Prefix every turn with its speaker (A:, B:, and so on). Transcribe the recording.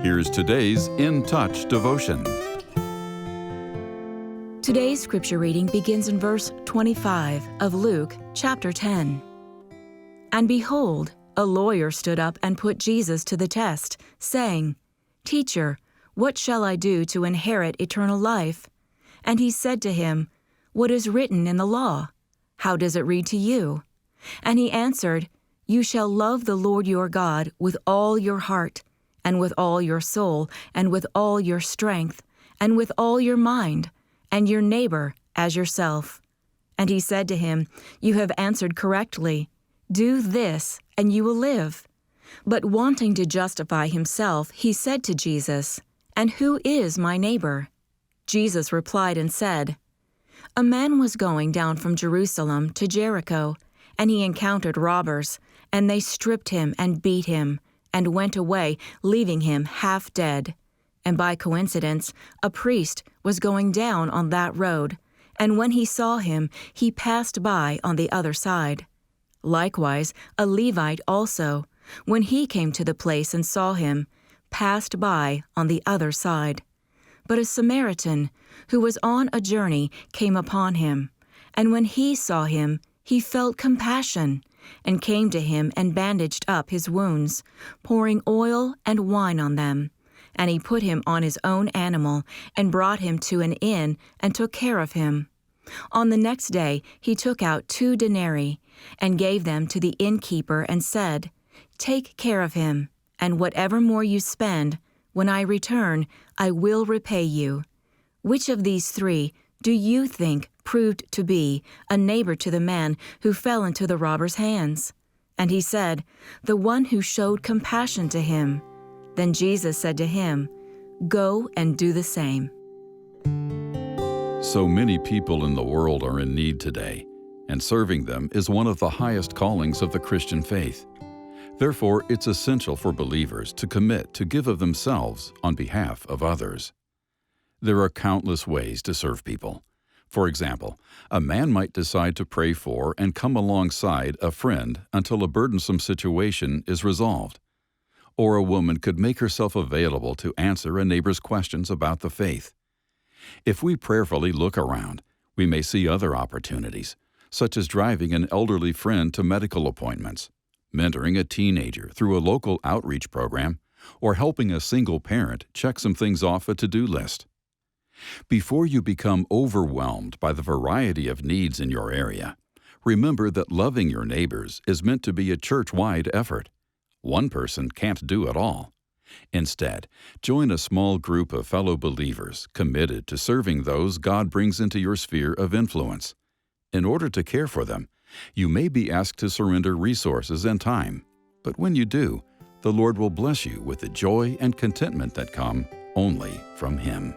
A: Here's today's In Touch devotion.
B: Today's scripture reading begins in verse 25 of Luke chapter 10. And behold, a lawyer stood up and put Jesus to the test, saying, Teacher, what shall I do to inherit eternal life? And he said to him, What is written in the law? How does it read to you? And he answered, You shall love the Lord your God with all your heart, and with all your soul, and with all your strength, and with all your mind, and your neighbor as yourself. And he said to him, You have answered correctly. Do this, and you will live. But wanting to justify himself, he said to Jesus, And who is my neighbor? Jesus replied and said, A man was going down from Jerusalem to Jericho, and he encountered robbers, and they stripped him and beat him, and went away, leaving him half dead. And by coincidence, a priest was going down on that road, and when he saw him, he passed by on the other side. Likewise, a Levite also, when he came to the place and saw him, passed by on the other side. But a Samaritan, who was on a journey, came upon him, and when he saw him, he felt compassion, and came to him and bandaged up his wounds, pouring oil and wine on them. And he put him on his own animal, and brought him to an inn, and took care of him. On the next day he took out 2 denarii, and gave them to the innkeeper, and said, Take care of him, and whatever more you spend, when I return, I will repay you. Which of these 3 do you think proved to be a neighbor to the man who fell into the robber's hands? And he said, The one who showed compassion to him. Then Jesus said to him, Go and do the same.
A: So many people in the world are in need today, and serving them is one of the highest callings of the Christian faith. Therefore, it's essential for believers to commit to give of themselves on behalf of others. There are countless ways to serve people. For example, a man might decide to pray for and come alongside a friend until a burdensome situation is resolved. Or a woman could make herself available to answer a neighbor's questions about the faith. If we prayerfully look around, we may see other opportunities, such as driving an elderly friend to medical appointments, mentoring a teenager through a local outreach program, or helping a single parent check some things off a to-do list. Before you become overwhelmed by the variety of needs in your area, remember that loving your neighbors is meant to be a church-wide effort. One person can't do it all. Instead, join a small group of fellow believers committed to serving those God brings into your sphere of influence. In order to care for them, you may be asked to surrender resources and time, but when you do, the Lord will bless you with the joy and contentment that come only from Him.